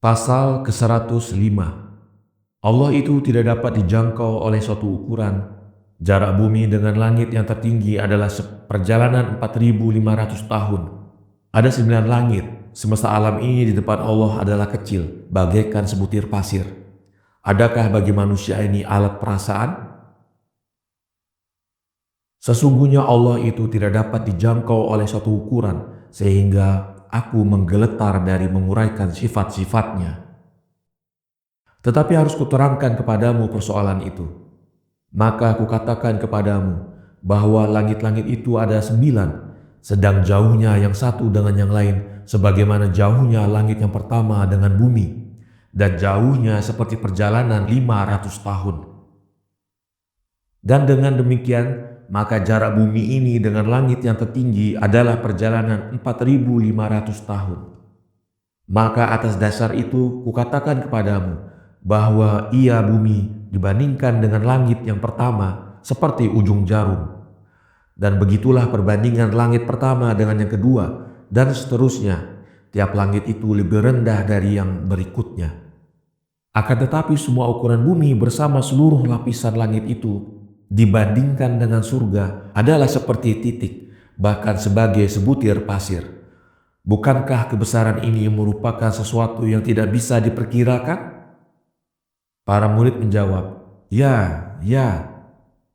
Pasal ke-105. Allah itu tidak dapat dijangkau oleh suatu ukuran. Jarak bumi dengan langit yang tertinggi adalah perjalanan 4.500 tahun. Ada 9 langit. Semesta alam ini di depan Allah adalah kecil, bagaikan sebutir pasir. Adakah bagi manusia ini alat perasaan? Sesungguhnya Allah itu tidak dapat dijangkau oleh suatu ukuran, sehingga aku menggeletar dari menguraikan sifat-sifatnya. Tetapi harus kuterangkan kepadamu persoalan itu. Maka kukatakan kepadamu bahwa langit-langit itu ada 9, sedang jauhnya yang satu dengan yang lain, sebagaimana jauhnya langit yang pertama dengan bumi, dan jauhnya seperti perjalanan 500 tahun. Dan dengan demikian, maka jarak bumi ini dengan langit yang tertinggi adalah perjalanan 4.500 tahun. Maka atas dasar itu kukatakan kepadamu bahwa ia bumi dibandingkan dengan langit yang pertama seperti ujung jarum. Dan begitulah perbandingan langit pertama dengan yang kedua, dan seterusnya. Tiap langit itu lebih rendah dari yang berikutnya. Akan tetapi semua ukuran bumi bersama seluruh lapisan langit itu dibandingkan dengan surga adalah seperti titik, bahkan sebagai sebutir pasir. Bukankah kebesaran ini merupakan sesuatu yang tidak bisa diperkirakan? Para murid menjawab, "Ya, ya."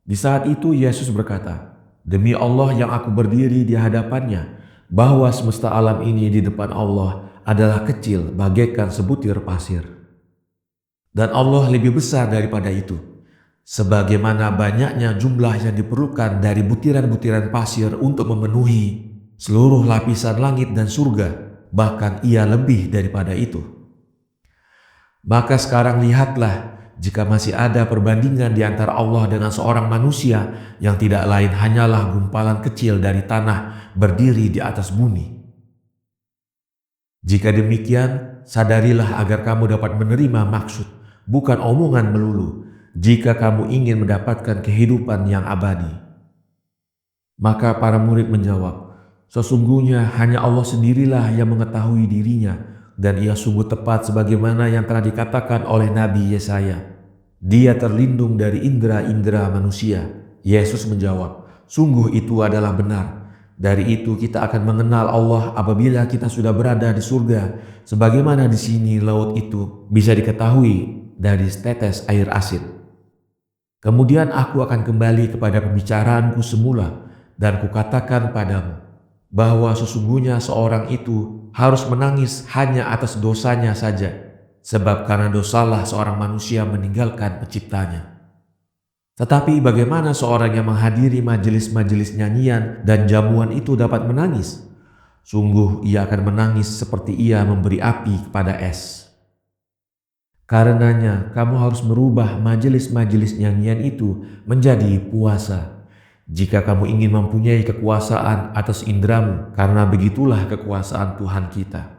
Di saat itu Yesus berkata, "Demi Allah yang aku berdiri di hadapannya, bahwa semesta alam ini di depan Allah adalah kecil bagaikan sebutir pasir. Dan Allah lebih besar daripada itu. Sebagaimana banyaknya jumlah yang diperlukan dari butiran-butiran pasir untuk memenuhi seluruh lapisan langit dan surga, bahkan ia lebih daripada itu. Maka sekarang lihatlah, jika masih ada perbandingan di antara Allah dengan seorang manusia yang tidak lain hanyalah gumpalan kecil dari tanah berdiri di atas bumi. Jika demikian, sadarilah agar kamu dapat menerima maksud, bukan omongan melulu, jika kamu ingin mendapatkan kehidupan yang abadi." Maka para murid menjawab, "Sesungguhnya hanya Allah sendirilah yang mengetahui dirinya, dan ia sungguh tepat sebagaimana yang telah dikatakan oleh Nabi Yesaya. Dia terlindung dari indera-indera manusia." Yesus menjawab, "Sungguh itu adalah benar. Dari itu kita akan mengenal Allah apabila kita sudah berada di surga, sebagaimana di sini laut itu bisa diketahui dari setetes air asin. Kemudian aku akan kembali kepada pembicaraanku semula, dan kukatakan padamu bahwa sesungguhnya seorang itu harus menangis hanya atas dosanya saja, sebab karena dosalah seorang manusia meninggalkan penciptanya. Tetapi bagaimana seorang yang menghadiri majelis-majelis nyanyian dan jamuan itu dapat menangis? Sungguh ia akan menangis seperti ia memberi api kepada es. Karenanya kamu harus merubah majelis-majelis nyanyian itu menjadi puasa, jika kamu ingin mempunyai kekuasaan atas indramu, karena begitulah kekuasaan Tuhan kita."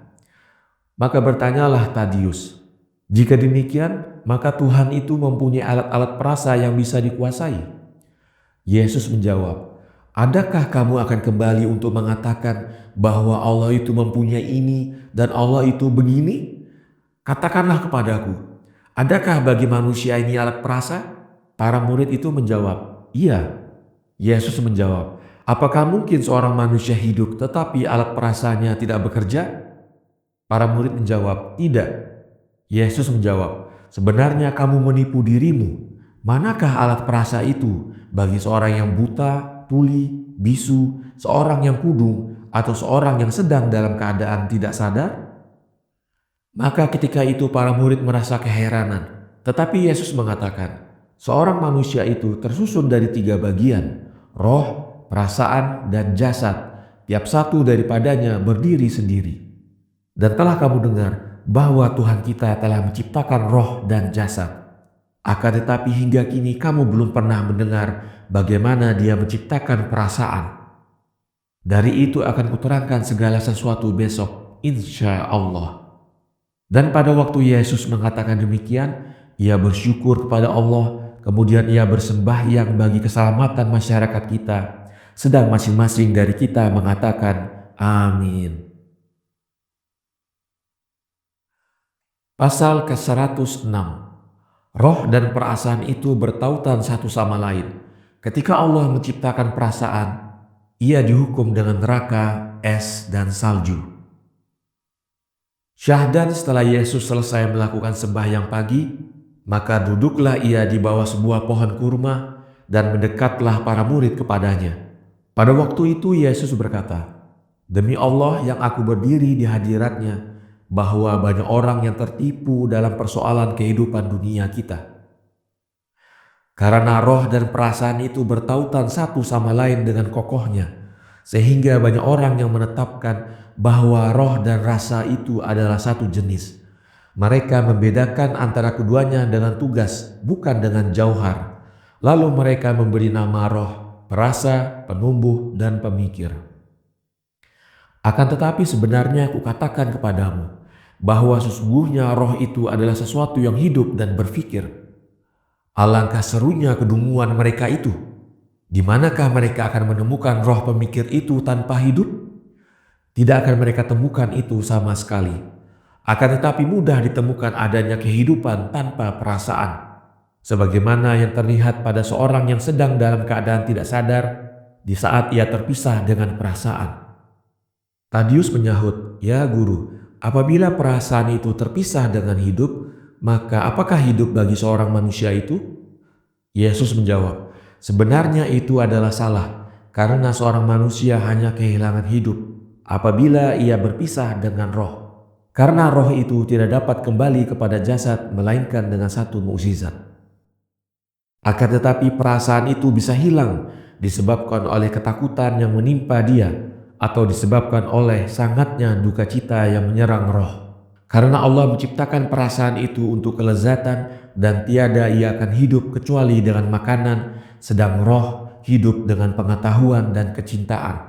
Maka bertanyalah Tadius, "Jika demikian, maka Tuhan itu mempunyai alat-alat perasa yang bisa dikuasai?" Yesus menjawab, "Adakah kamu akan kembali untuk mengatakan bahwa Allah itu mempunyai ini dan Allah itu begini? Katakanlah kepadaku, adakah bagi manusia ini alat perasa?" Para murid itu menjawab, "Iya." Yesus menjawab, "Apakah mungkin seorang manusia hidup tetapi alat perasanya tidak bekerja?" Para murid menjawab, "Tidak." Yesus menjawab, "Sebenarnya kamu menipu dirimu. Manakah alat perasa itu bagi seorang yang buta, tuli, bisu, seorang yang kudung, atau seorang yang sedang dalam keadaan tidak sadar?" Maka ketika itu para murid merasa keheranan. Tetapi Yesus mengatakan, seorang manusia itu tersusun dari 3 bagian, roh, perasaan, dan jasad. Tiap satu daripadanya berdiri sendiri. Dan telah kamu dengar bahwa Tuhan kita telah menciptakan roh dan jasad. Akan tetapi hingga kini kamu belum pernah mendengar bagaimana Dia menciptakan perasaan. Dari itu akan kuterangkan segala sesuatu besok, insya Allah. Dan pada waktu Yesus mengatakan demikian, ia bersyukur kepada Allah, kemudian ia bersembahyang bagi keselamatan masyarakat kita, sedang masing-masing dari kita mengatakan, "Amin." Pasal ke-106. Roh dan perasaan itu bertautan satu sama lain. Ketika Allah menciptakan perasaan, ia dihukum dengan neraka, es, dan salju. Syahdan setelah Yesus selesai melakukan sembahyang pagi, maka duduklah ia di bawah sebuah pohon kurma dan mendekatlah para murid kepadanya. Pada waktu itu Yesus berkata, "Demi Allah yang aku berdiri di hadiratnya, bahwa banyak orang yang tertipu dalam persoalan kehidupan dunia kita. Karena roh dan perasaan itu bertautan satu sama lain dengan kokohnya, sehingga banyak orang yang menetapkan bahwa roh dan rasa itu adalah satu jenis. Mereka membedakan antara keduanya dengan tugas, bukan dengan jauhar. Lalu mereka memberi nama roh, perasa, penumbuh, dan pemikir. Akan tetapi sebenarnya aku katakan kepadamu, bahwa sesungguhnya roh itu adalah sesuatu yang hidup dan berpikir. Alangkah serunya kedunguan mereka itu. Di manakah mereka akan menemukan roh pemikir itu tanpa hidup? Tidak akan mereka temukan itu sama sekali. Akan tetapi mudah ditemukan adanya kehidupan tanpa perasaan, sebagaimana yang terlihat pada seorang yang sedang dalam keadaan tidak sadar di saat ia terpisah dengan perasaan." Tadius menyahut, "Ya guru, apabila perasaan itu terpisah dengan hidup, maka apakah hidup bagi seorang manusia itu?" Yesus menjawab, "Sebenarnya itu adalah salah, karena seorang manusia hanya kehilangan hidup apabila ia berpisah dengan roh. Karena roh itu tidak dapat kembali kepada jasad melainkan dengan satu mukjizat. Akan tetapi perasaan itu bisa hilang disebabkan oleh ketakutan yang menimpa dia, atau disebabkan oleh sangatnya duka cita yang menyerang roh. Karena Allah menciptakan perasaan itu untuk kelezatan dan tiada ia akan hidup kecuali dengan makanan, sedang roh hidup dengan pengetahuan dan kecintaan.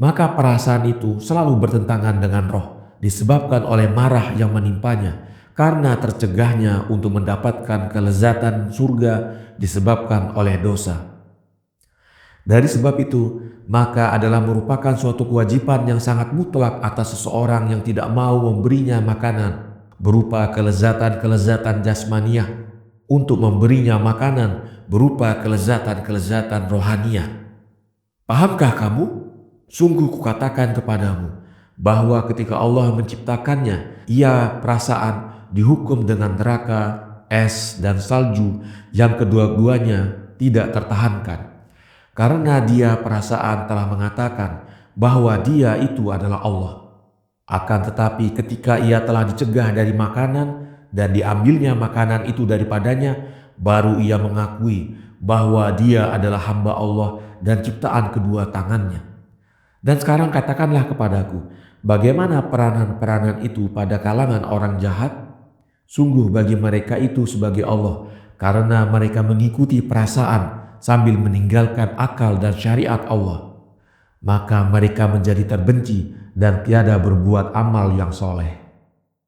Maka perasaan itu selalu bertentangan dengan roh, disebabkan oleh marah yang menimpanya, karena tercegahnya untuk mendapatkan kelezatan surga disebabkan oleh dosa. Dari sebab itu, maka adalah merupakan suatu kewajiban yang sangat mutlak atas seseorang yang tidak mau memberinya makanan berupa kelezatan-kelezatan jasmaniah untuk memberinya makanan berupa kelezatan-kelezatan rohaniah. Pahamkah kamu? Sungguh kukatakan kepadamu bahwa ketika Allah menciptakannya, ia perasaan dihukum dengan neraka, es, dan salju yang kedua-duanya tidak tertahankan. Karena dia perasaan telah mengatakan bahwa dia itu adalah Allah. Akan tetapi ketika ia telah dicegah dari makanan dan diambilnya makanan itu daripadanya, baru ia mengakui bahwa dia adalah hamba Allah dan ciptaan kedua tangannya. Dan sekarang katakanlah kepadaku, bagaimana peranan-peranan itu pada kalangan orang jahat? Sungguh bagi mereka itu sebagai Allah, karena mereka mengikuti perasaan sambil meninggalkan akal dan syariat Allah. Maka mereka menjadi terbenci dan tiada berbuat amal yang soleh.